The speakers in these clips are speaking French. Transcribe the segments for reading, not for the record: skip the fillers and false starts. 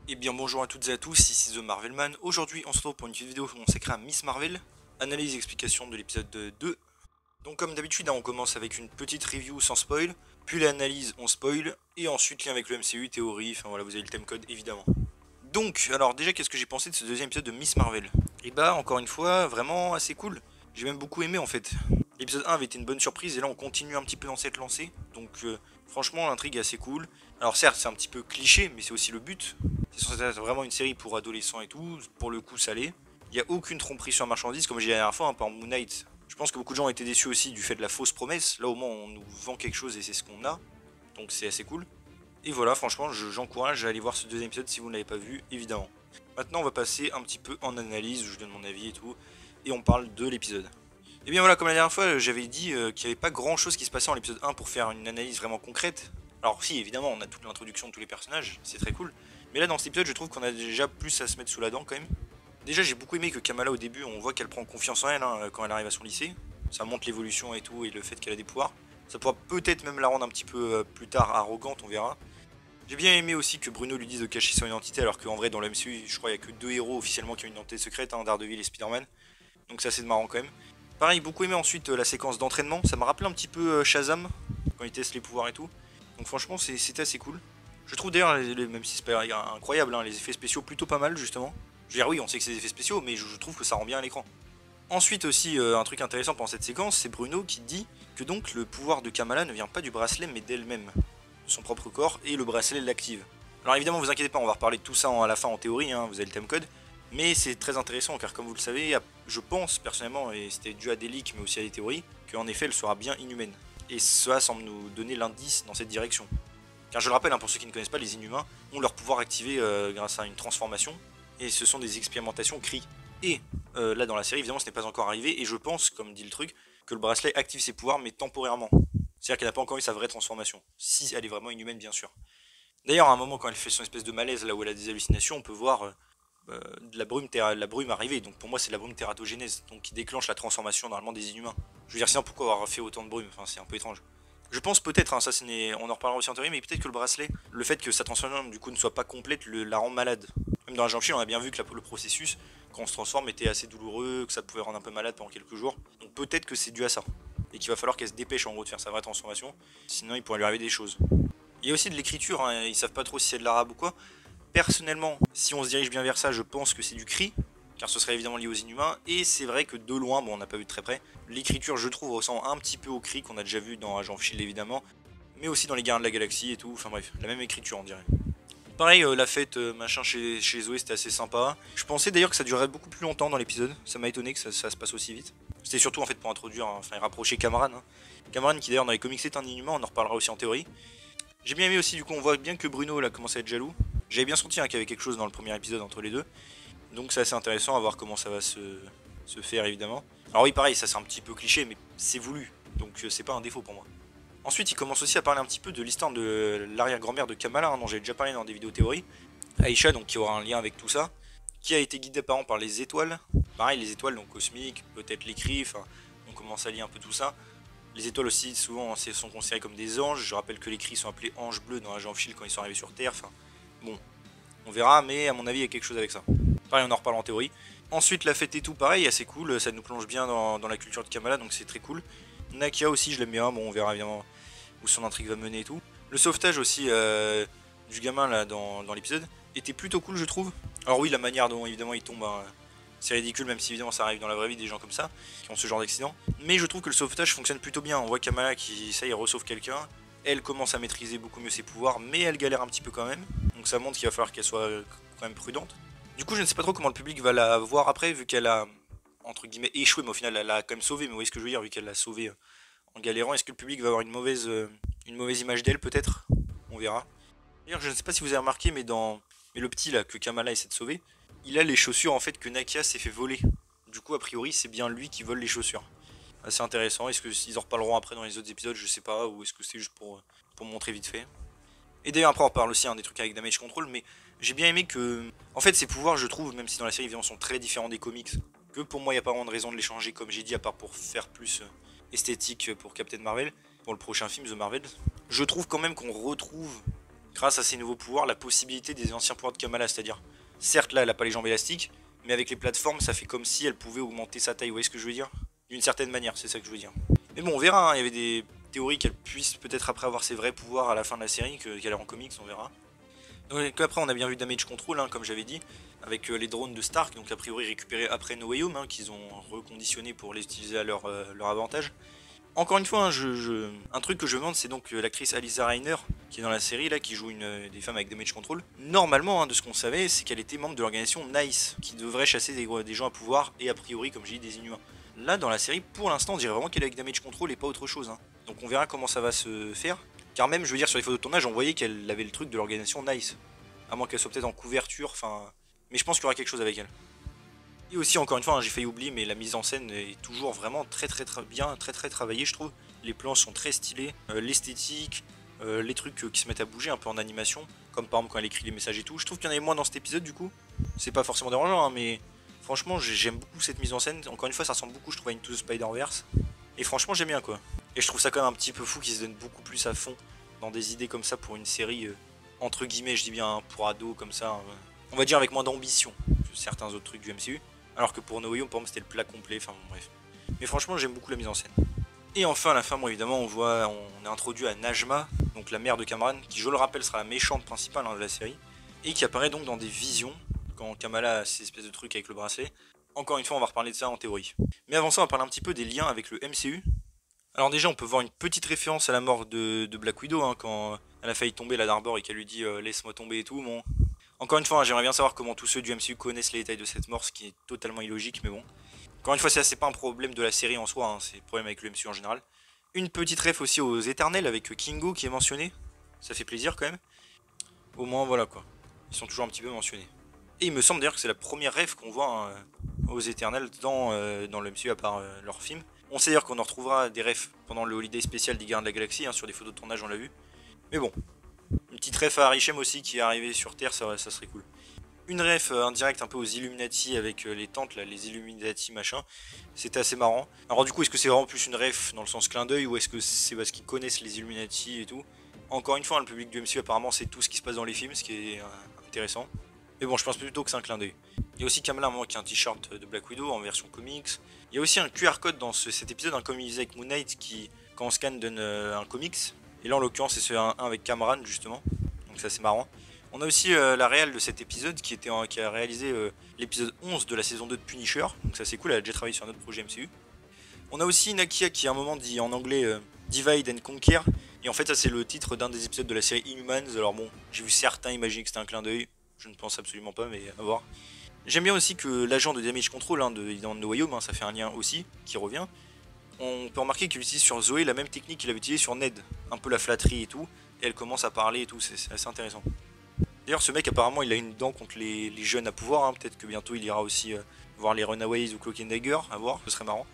Eh bien bonjour à toutes et à tous, ici The Marvelman. Aujourd'hui on se retrouve pour une vidéo consacrée à Miss Marvel, analyse et explication de l'épisode 2. Donc comme d'habitude on commence avec une petite review sans spoil, puis l'analyse on spoil, et ensuite lien avec le MCU, théorie, enfin voilà vous avez le timecode évidemment. Donc alors déjà qu'est-ce que j'ai pensé de ce deuxième épisode de Miss Marvel? Et bah encore une fois vraiment assez cool, j'ai même beaucoup aimé en fait. L'épisode 1 avait été une bonne surprise et là on continue un petit peu dans cette lancée, donc franchement l'intrigue est assez cool. Alors certes c'est un petit peu cliché mais c'est aussi le but. C'est censé être vraiment une série pour adolescents et tout, pour le coup ça l'est. Il n'y a aucune tromperie sur la marchandise comme j'ai dit la dernière fois, hein, par Moon Knight. Je pense que beaucoup de gens ont été déçus aussi du fait de la fausse promesse, là au moins on nous vend quelque chose et c'est ce qu'on a, donc c'est assez cool. Et voilà franchement j'encourage à aller voir ce deuxième épisode si vous ne l'avez pas vu évidemment. Maintenant on va passer un petit peu en analyse, où je donne mon avis et tout, et on parle de l'épisode. Et bien voilà, comme la dernière fois, j'avais dit qu'il n'y avait pas grand chose qui se passait en l'épisode 1 pour faire une analyse vraiment concrète. Alors si, évidemment, on a toute l'introduction de tous les personnages, c'est très cool. Mais là, dans cet épisode, je trouve qu'on a déjà plus à se mettre sous la dent quand même. Déjà, j'ai beaucoup aimé que Kamala, au début, on voit qu'elle prend confiance en elle hein, quand elle arrive à son lycée. Ça montre l'évolution et tout, et le fait qu'elle a des pouvoirs. Ça pourra peut-être même la rendre un petit peu plus tard arrogante, on verra. J'ai bien aimé aussi que Bruno lui dise de cacher son identité, alors qu'en vrai, dans le MCU, je crois qu'il n'y a que deux héros officiellement qui ont une identité secrète, hein, Daredevil et Spider-Man. Donc c'est assez marrant quand même. Pareil, beaucoup aimé ensuite la séquence d'entraînement. Ça m'a rappelé un petit peu Shazam, quand il teste les pouvoirs et tout. Donc franchement, c'était assez cool. Je trouve d'ailleurs, même si c'est pas incroyable, hein, les effets spéciaux plutôt pas mal justement. Je veux dire, oui, on sait que c'est des effets spéciaux, mais je trouve que ça rend bien à l'écran. Ensuite aussi, un truc intéressant pendant cette séquence, c'est Bruno qui dit que donc le pouvoir de Kamala ne vient pas du bracelet, mais d'elle-même, de son propre corps, et le bracelet l'active. Alors évidemment, vous inquiétez pas, on va reparler de tout ça à la fin en théorie, hein, vous avez le timecode. Mais c'est très intéressant car comme vous le savez, je pense personnellement, et c'était dû à des leaks mais aussi à des théories, qu'en effet elle sera bien inhumaine. Et cela semble nous donner l'indice dans cette direction. Car je le rappelle, hein, pour ceux qui ne connaissent pas, les inhumains ont leur pouvoir activé grâce à une transformation, et ce sont des expérimentations cri. Et là dans la série, évidemment ce n'est pas encore arrivé, et je pense, comme dit le truc, que le bracelet active ses pouvoirs mais temporairement. C'est-à-dire qu'elle n'a pas encore eu sa vraie transformation, si elle est vraiment inhumaine bien sûr. D'ailleurs à un moment quand elle fait son espèce de malaise là où elle a des hallucinations, on peut voir de la brume arriver. Donc pour moi, c'est la brume tératogénèse, donc qui déclenche la transformation normalement des inhumains. Je veux dire, sinon pourquoi avoir fait autant de brume? Enfin, c'est un peu étrange. Je pense peut-être, hein, ça on en reparlera aussi en théorie, mais peut-être que le bracelet, le fait que sa transformation du coup ne soit pas complète, la rend malade. Même dans la Jambe on a bien vu que le processus, quand on se transforme, était assez douloureux, que ça pouvait rendre un peu malade pendant quelques jours. Donc peut-être que c'est dû à ça. Et qu'il va falloir qu'elle se dépêche en gros de faire sa vraie transformation, sinon il pourrait lui arriver des choses. Il y a aussi de l'écriture, hein, ils savent pas trop si c'est de l'arabe ou quoi. Personnellement, si on se dirige bien vers ça, je pense que c'est du cri, car ce serait évidemment lié aux inhumains, et c'est vrai que de loin, bon on n'a pas vu de très près, l'écriture je trouve ressemble un petit peu au cri qu'on a déjà vu dans Agent of Shield évidemment, mais aussi dans les Gardiens de la Galaxie et tout, enfin bref, la même écriture on dirait. Pareil, la fête machin chez Zoé c'était assez sympa. Je pensais d'ailleurs que ça durerait beaucoup plus longtemps dans l'épisode, ça m'a étonné que ça se passe aussi vite. C'était surtout en fait pour introduire, enfin rapprocher Cameron. Hein. Cameron qui d'ailleurs dans les comics est un inhumain, on en reparlera aussi en théorie. J'ai bien aimé aussi, du coup, on voit bien que Bruno là commence à être jaloux. J'avais bien senti hein, qu'il y avait quelque chose dans le premier épisode entre les deux. Donc c'est assez intéressant à voir comment ça va se faire, évidemment. Alors oui, pareil, ça c'est un petit peu cliché, mais c'est voulu. Donc c'est pas un défaut pour moi. Ensuite, il commence aussi à parler un petit peu de l'histoire de l'arrière-grand-mère de Kamala, hein, dont j'avais déjà parlé dans des vidéos théories. Aïcha, donc qui aura un lien avec tout ça. Qui a été guidée apparemment par les étoiles. Pareil, les étoiles, donc cosmiques, peut-être les cris, enfin, on commence à lier un peu tout ça. Les étoiles aussi, souvent, sont considérées comme des anges. Je rappelle que les cris sont appelés anges bleus dans Agent of Shield quand ils sont arrivés sur Terre. Enfin, bon, on verra, mais à mon avis, il y a quelque chose avec ça. Pareil, on en reparle en théorie. Ensuite, la fête et tout, pareil, assez cool. Ça nous plonge bien dans la culture de Kamala, donc c'est très cool. Nakia aussi, je l'aime bien. Bon, on verra évidemment où son intrigue va mener et tout. Le sauvetage aussi du gamin là dans l'épisode était plutôt cool, je trouve. Alors oui, la manière dont évidemment il tombe, hein, c'est ridicule, même si évidemment ça arrive dans la vraie vie des gens comme ça, qui ont ce genre d'accident. Mais je trouve que le sauvetage fonctionne plutôt bien. On voit Kamala qui, ça y est, ressauve quelqu'un. Elle commence à maîtriser beaucoup mieux ses pouvoirs, mais elle galère un petit peu quand même. Donc ça montre qu'il va falloir qu'elle soit quand même prudente. Du coup, je ne sais pas trop comment le public va la voir après, vu qu'elle a, entre guillemets, échoué, mais au final, elle a quand même sauvé. Mais vous voyez ce que je veux dire, vu qu'elle l'a sauvé en galérant. Est-ce que le public va avoir une mauvaise image d'elle, peut-être? On verra. D'ailleurs, je ne sais pas si vous avez remarqué, mais le petit là que Kamala essaie de sauver, il a les chaussures en fait que Nakia s'est fait voler. Du coup, a priori, c'est bien lui qui vole les chaussures. Assez intéressant. Est-ce qu'ils en reparleront après dans les autres épisodes? Je sais pas. Ou est-ce que c'est juste pour montrer vite fait? Et d'ailleurs, après, on parle aussi hein, des trucs avec Damage Control, mais j'ai bien aimé que. En fait, ces pouvoirs, je trouve, même si dans la série, évidemment, sont très différents des comics, que pour moi, il n'y a pas vraiment de raison de les changer, comme j'ai dit, à part pour faire plus esthétique pour Captain Marvel, pour le prochain film, The Marvel. Je trouve quand même qu'on retrouve grâce à ses nouveaux pouvoirs, la possibilité des anciens pouvoirs de Kamala, c'est-à-dire, certes là elle a pas les jambes élastiques, mais avec les plateformes ça fait comme si elle pouvait augmenter sa taille, vous voyez ce que je veux dire? D'une certaine manière, c'est ça que je veux dire. Mais bon, on verra, hein. Il y avait des théories qu'elle puisse peut-être après avoir ses vrais pouvoirs à la fin de la série, qu'elle est en comics, on verra. Donc après on a bien vu Damage Control, hein, comme j'avais dit, avec les drones de Stark, donc a priori récupérés après No Way Home, hein, qu'ils ont reconditionné pour les utiliser à leur avantage. Encore une fois, hein, un truc que je me demande, c'est donc l'actrice Alyssa Rainer, qui est dans la série, là, qui joue une des femmes avec Damage Control. Normalement, hein, de ce qu'on savait, c'est qu'elle était membre de l'organisation NICE, qui devrait chasser des gens à pouvoir, et a priori, comme j'ai dit, des inhumains. Là, dans la série, pour l'instant, on dirait vraiment qu'elle est avec Damage Control et pas autre chose. Hein. Donc on verra comment ça va se faire. Car même, je veux dire, sur les photos de tournage, on voyait qu'elle avait le truc de l'organisation NICE. À moins qu'elle soit peut-être en couverture, enfin... Mais je pense qu'il y aura quelque chose avec elle. Et aussi, encore une fois, hein, j'ai failli oublier, mais la mise en scène est toujours vraiment très bien, très travaillée, je trouve. Les plans sont très stylés, l'esthétique, les trucs qui se mettent à bouger un peu en animation, comme par exemple quand elle écrit les messages et tout. Je trouve qu'il y en avait moins dans cet épisode du coup. C'est pas forcément dérangeant, hein, mais franchement, j'aime beaucoup cette mise en scène. Encore une fois, ça ressemble beaucoup, je trouve, à Into the Spider-Verse. Et franchement, j'aime bien quoi. Et je trouve ça quand même un petit peu fou qu'ils se donnent beaucoup plus à fond dans des idées comme ça pour une série, entre guillemets, je dis bien, hein, pour ados comme ça. On va dire avec moins d'ambition que certains autres trucs du MCU. Alors que pour No Way Home, par exemple, c'était le plat complet, enfin bon, bref. Mais franchement, j'aime beaucoup la mise en scène. Et enfin, à la fin, bon, évidemment, on est introduit à Najma, donc la mère de Kamran, qui, je le rappelle, sera la méchante principale, hein, de la série, et qui apparaît donc dans des visions, quand Kamala a ces espèces de trucs avec le bracelet. Encore une fois, on va reparler de ça en théorie. Mais avant ça, on va parler un petit peu des liens avec le MCU. Alors déjà, on peut voir une petite référence à la mort de Black Widow, hein, quand elle a failli tomber, la d'Arbor, et qu'elle lui dit laisse-moi tomber et tout, bon... Encore une fois, hein, j'aimerais bien savoir comment tous ceux du MCU connaissent les détails de cette mort, ce qui est totalement illogique, mais bon. Encore une fois, c'est pas un problème de la série en soi, hein, c'est un problème avec le MCU en général. Une petite ref aussi aux Éternels avec Kingo qui est mentionné, ça fait plaisir quand même. Au moins, voilà quoi, ils sont toujours un petit peu mentionnés. Et il me semble d'ailleurs que c'est la première ref qu'on voit, hein, aux Éternels dans le MCU à part leur film. On sait d'ailleurs qu'on en retrouvera des refs pendant le holiday spécial des Gardiens de la Galaxie, hein, sur des photos de tournage on l'a vu. Mais bon, une petite ref à Arishem aussi qui est arrivé sur Terre, ça serait cool. Une ref indirecte un peu aux Illuminati avec les tentes, là, les Illuminati machin, c'était assez marrant. Alors du coup, est-ce que c'est vraiment plus une ref dans le sens clin d'œil ou est-ce que c'est parce qu'ils connaissent les Illuminati et tout? Encore une fois, le public du MCU apparemment c'est tout ce qui se passe dans les films, ce qui est intéressant. Mais bon, je pense plutôt que c'est un clin d'œil. Il y a aussi Kamala qui a un t-shirt de Black Widow en version comics. Il y a aussi un QR code dans cet épisode, comme il disait avec Moon Knight, qui, quand on scanne, donne un comics. Et là, en l'occurrence, c'est un avec Kamran, justement. Donc ça, c'est marrant. On a aussi la réal de cet épisode, qui a réalisé l'épisode 11 de la saison 2 de Punisher. Donc ça, c'est cool, elle a déjà travaillé sur un autre projet MCU. On a aussi Nakia, qui à un moment dit en anglais Divide and Conquer. Et en fait, ça, c'est le titre d'un des épisodes de la série Inhumans. Alors bon, j'ai vu certains imaginer que c'était un clin d'œil. Je ne pense absolument pas, mais à voir. J'aime bien aussi que l'agent de Damage Control, hein, dans No Way Home, hein, ça fait un lien aussi, qui revient. On peut remarquer qu'il utilise sur Zoé la même technique qu'il avait utilisée sur Ned, un peu la flatterie et tout, et elle commence à parler et tout, c'est assez intéressant. D'ailleurs, ce mec apparemment il a une dent contre les jeunes à pouvoir, hein. Peut-être que bientôt il ira aussi voir les Runaways ou Cloak and Dagger, à voir, ce serait marrant.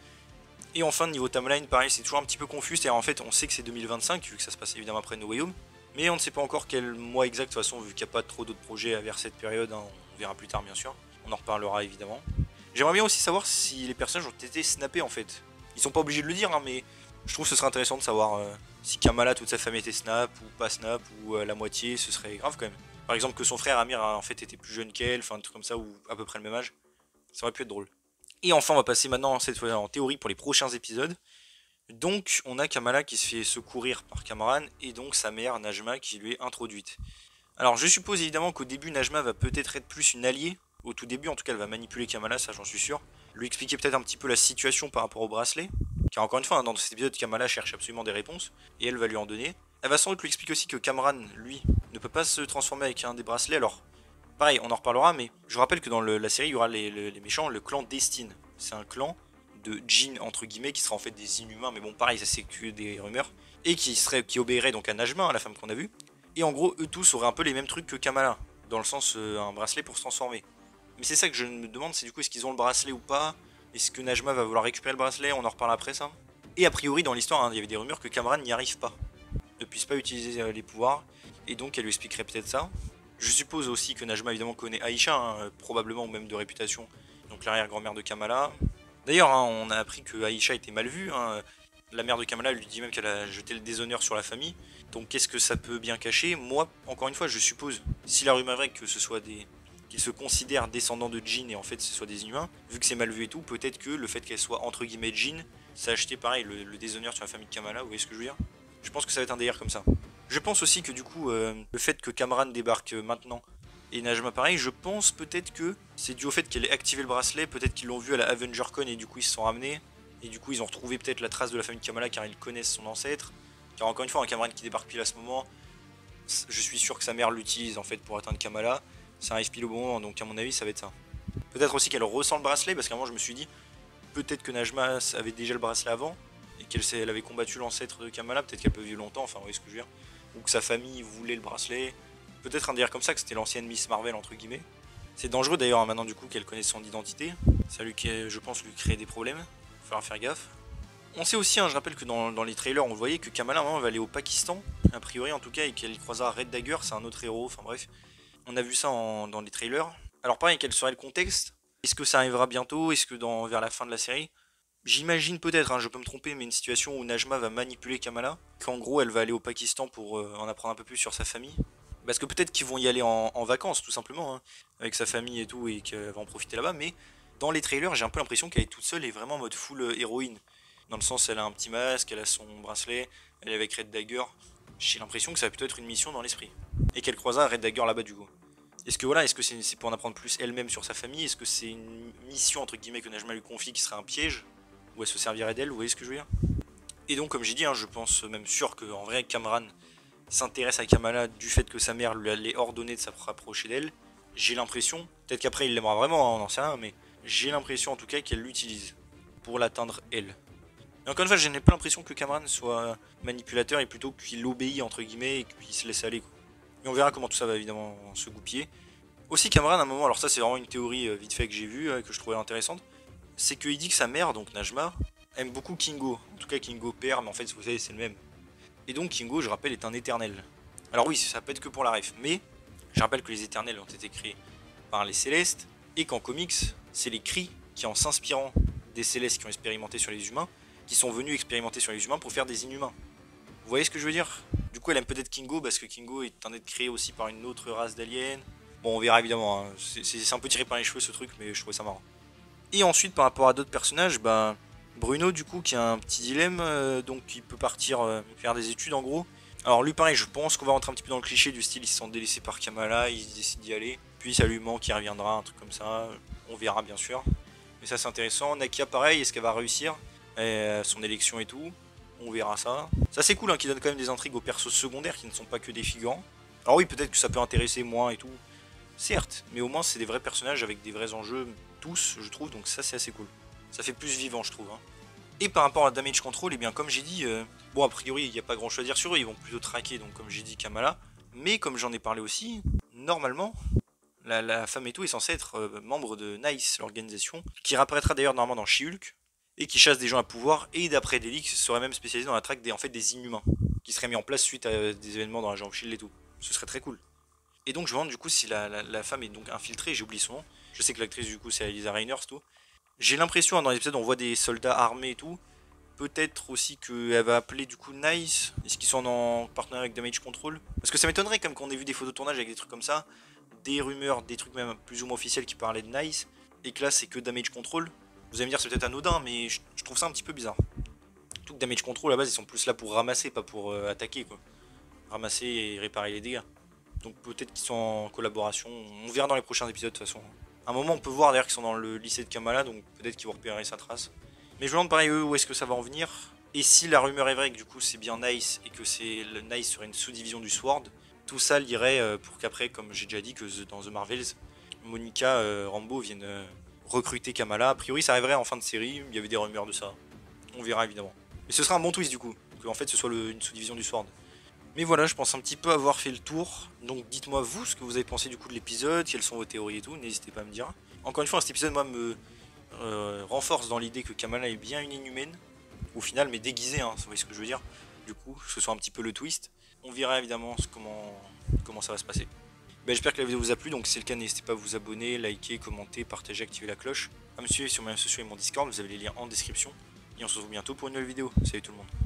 Et enfin, niveau timeline, pareil, c'est toujours un petit peu confus, c'est-à-dire en fait on sait que c'est 2025, vu que ça se passe évidemment après No Way Home, mais on ne sait pas encore quel mois exact, de toute façon, vu qu'il n'y a pas trop d'autres projets vers cette période, hein, on verra plus tard bien sûr, on en reparlera évidemment. J'aimerais bien aussi savoir si les personnages ont été snappés en fait. Ils sont pas obligés de le dire, hein, mais je trouve que ce serait intéressant de savoir si Kamala, toute sa famille était snap ou pas snap, ou la moitié, ce serait grave quand même. Par exemple que son frère Amir a en fait été plus jeune qu'elle, enfin un truc comme ça, ou à peu près le même âge. Ça aurait pu être drôle. Et enfin on va passer maintenant cette fois en théorie pour les prochains épisodes. Donc on a Kamala qui se fait secourir par Kamran, et donc sa mère Najma qui lui est introduite. Alors je suppose évidemment qu'au début Najma va peut-être être plus une alliée. Au tout début en tout cas elle va manipuler Kamala, ça j'en suis sûr. Lui expliquer peut-être un petit peu la situation par rapport au bracelet. Car encore une fois, dans cet épisode, Kamala cherche absolument des réponses, et elle va lui en donner. Elle va sans doute lui expliquer aussi que Kamran, lui, ne peut pas se transformer avec un des bracelets. Alors, pareil, on en reparlera, mais je vous rappelle que dans la série, il y aura les méchants, le clan Destine. C'est un clan de djinns, entre guillemets, qui sera en fait des inhumains, mais bon, pareil, ça c'est que des rumeurs. Et qui obéirait donc à Najma, hein, la femme qu'on a vue. Et en gros, eux tous auraient un peu les mêmes trucs que Kamala, dans le sens un bracelet pour se transformer. Mais c'est ça que je me demande, c'est du coup, est-ce qu'ils ont le bracelet ou pas? Est-ce que Najma va vouloir récupérer le bracelet? On en reparle après ça. Et a priori dans l'histoire, hein, il y avait des rumeurs que Kamran n'y arrive pas. Ne puisse pas utiliser les pouvoirs. Et donc elle lui expliquerait peut-être ça. Je suppose aussi que Najma évidemment connaît Aïcha, hein, probablement ou même de réputation. Donc l'arrière-grand-mère de Kamala. D'ailleurs, hein, on a appris que Aïcha était mal vue. Hein. La mère de Kamala lui dit même qu'elle a jeté le déshonneur sur la famille. Donc qu'est-ce que ça peut bien cacher? Moi, encore une fois, je suppose, si la rumeur est vraie que ce soit des... qu'ils se considèrent descendants de Jin et en fait ce soit des inhumains, vu que c'est mal vu et tout, peut-être que le fait qu'elle soit entre guillemets Jin, ça a acheté pareil le déshonneur sur la famille de Kamala, vous voyez ce que je veux dire? Je pense que ça va être un délire comme ça. Je pense aussi que du coup, le fait que Kamran débarque maintenant et Najma pareil, je pense peut-être que c'est dû au fait qu'elle ait activé le bracelet, peut-être qu'ils l'ont vu à la AvengerCon et du coup ils se sont ramenés. Et du coup ils ont retrouvé peut-être la trace de la famille de Kamala car ils connaissent son ancêtre. Car encore une fois, un Kamran qui débarque pile à ce moment, je suis sûr que sa mère l'utilise en fait pour atteindre Kamala. Ça arrive pile au bon moment, donc à mon avis ça va être ça. Peut-être aussi qu'elle ressent le bracelet, parce qu'à un moment je me suis dit, peut-être que Najma avait déjà le bracelet avant, et qu'elle avait combattu l'ancêtre de Kamala, peut-être qu'elle peut vivre longtemps, enfin vous voyez ce que je veux dire. Ou que sa famille voulait le bracelet. Peut-être un délire comme ça, que c'était l'ancienne Miss Marvel entre guillemets. C'est dangereux d'ailleurs maintenant du coup qu'elle connaisse son identité. Ça lui, je pense, lui crée des problèmes. Il va falloir faire gaffe. On sait aussi, je rappelle que dans les trailers, on voyait que Kamala à un moment va aller au Pakistan, a priori en tout cas, et qu'elle croisera Red Dagger, c'est un autre héros, enfin bref. On a vu ça dans les trailers. Alors pareil, quel serait le contexte? Est-ce que ça arrivera bientôt? Est-ce que vers la fin de la série? J'imagine peut-être, je peux me tromper, mais une situation où Najma va manipuler Kamala, qu'en gros elle va aller au Pakistan pour en apprendre un peu plus sur sa famille. Parce que peut-être qu'ils vont y aller en vacances tout simplement, avec sa famille et tout, et qu'elle va en profiter là-bas, mais dans les trailers j'ai un peu l'impression qu'elle est toute seule et vraiment en mode full héroïne. Dans le sens, elle a un petit masque, elle a son bracelet, elle est avec Red Dagger. J'ai l'impression que ça va plutôt être une mission dans l'esprit. Et qu'elle croisera Red Dagger là-bas du coup. Est-ce que c'est pour en apprendre plus elle-même sur sa famille? Est-ce que c'est une mission entre guillemets que Najma lui confie qui serait un piège? Ou elle se servirait d'elle? Vous voyez ce que je veux dire? Et donc comme j'ai dit, je pense même sûr qu'en vrai Kamran s'intéresse à Kamala du fait que sa mère lui allait ordonner de s'approcher d'elle. J'ai l'impression, peut-être qu'après il l'aimera vraiment, on n'en sait rien, mais j'ai l'impression en tout cas qu'elle l'utilise pour l'atteindre elle. Et encore une fois, je n'ai pas l'impression que Kamran soit manipulateur et plutôt qu'il obéit entre guillemets et qu'il se laisse aller. Mais on verra comment tout ça va évidemment se goupiller. Aussi Kamran à un moment, alors ça c'est vraiment une théorie vite fait que j'ai vue, que je trouvais intéressante, c'est qu'il dit que sa mère, donc Najma, aime beaucoup Kingo. En tout cas Kingo père, mais en fait vous savez c'est le même. Et donc Kingo, je rappelle, est un éternel. Alors oui, ça peut être que pour la ref, mais je rappelle que les éternels ont été créés par les Célestes, et qu'en comics, c'est les Kree qui en s'inspirant des Célestes qui ont expérimenté sur les humains, qui sont venus expérimenter sur les humains pour faire des inhumains. Vous voyez ce que je veux dire? Du coup elle aime peut-être Kingo parce que Kingo est un être créé aussi par une autre race d'aliens. Bon on verra évidemment, c'est un peu tiré par les cheveux ce truc, mais je trouvais ça marrant. Et ensuite par rapport à d'autres personnages, Bruno du coup qui a un petit dilemme, donc il peut partir faire des études en gros. Alors lui pareil, je pense qu'on va rentrer un petit peu dans le cliché du style il se sent délaissé par Kamala, il décide d'y aller, puis ça lui manque, il reviendra, un truc comme ça, on verra bien sûr. Mais ça c'est intéressant. Nakia pareil, est-ce qu'elle va réussir son élection et tout? On verra ça. Ça c'est cool qui donne quand même des intrigues aux persos secondaires qui ne sont pas que des figurants. Alors oui peut-être que ça peut intéresser moins et tout, certes, mais au moins c'est des vrais personnages avec des vrais enjeux, tous je trouve, donc ça c'est assez cool. Ça fait plus vivant je trouve. Et par rapport à Damage Control, et bien comme j'ai dit, bon a priori il n'y a pas grand chose à dire sur eux, ils vont plutôt traquer, donc comme j'ai dit Kamala, mais comme j'en ai parlé aussi, normalement, la femme et tout est censée être membre de NICE, l'organisation, qui réapparaîtra d'ailleurs normalement dans She-Hulk, et qui chasse des gens à pouvoir, et d'après des leaks, serait même spécialisée dans la traque des inhumains, qui seraient mis en place suite à des événements dans la of Shield et tout. Ce serait très cool. Et donc je me demande du coup si la femme est donc infiltrée, j'ai oublié son nom, je sais que l'actrice du coup c'est Elisa Reiners tout. J'ai l'impression dans l'épisode on voit des soldats armés et tout, peut-être aussi qu'elle va appeler du coup Nice, est-ce qu'ils sont en partenariat avec Damage Control? Parce que ça m'étonnerait comme qu'on ait vu des photos de tournage avec des trucs comme ça, des rumeurs, des trucs même plus ou moins officiels qui parlaient de Nice, et que là c'est que Damage Control. Vous allez me dire c'est peut-être anodin, mais je trouve ça un petit peu bizarre. Tout que Damage Control à la base ils sont plus là pour ramasser, pas pour attaquer quoi. Ramasser et réparer les dégâts. Donc peut-être qu'ils sont en collaboration, on verra dans les prochains épisodes de toute façon. À un moment on peut voir d'ailleurs qu'ils sont dans le lycée de Kamala, donc peut-être qu'ils vont repérer sa trace. Mais je me demande pareil eux où est-ce que ça va en venir. Et si la rumeur est vraie que du coup c'est bien Nice et que le Nice serait une sous-division du Sword, tout ça lirait pour qu'après, comme j'ai déjà dit, que dans The Marvels, Monica Rambeau vienne recruter Kamala. A priori ça arriverait en fin de série, il y avait des rumeurs de ça. On verra évidemment. Mais ce sera un bon twist du coup, qu'en fait ce soit une sous-division du Sword. Mais voilà, je pense un petit peu avoir fait le tour. Donc dites-moi vous ce que vous avez pensé du coup de l'épisode, quelles sont vos théories et tout, n'hésitez pas à me dire. Encore une fois, cet épisode moi me renforce dans l'idée que Kamala est bien une inhumaine, au final, mais déguisée, vous voyez ce que je veux dire. Du coup, que ce soit un petit peu le twist. On verra évidemment comment ça va se passer. J'espère que la vidéo vous a plu, donc si c'est le cas, n'hésitez pas à vous abonner, liker, commenter, partager, activer la cloche, à me suivre sur mes réseaux sociaux et mon Discord, vous avez les liens en description. Et on se retrouve bientôt pour une nouvelle vidéo. Salut tout le monde.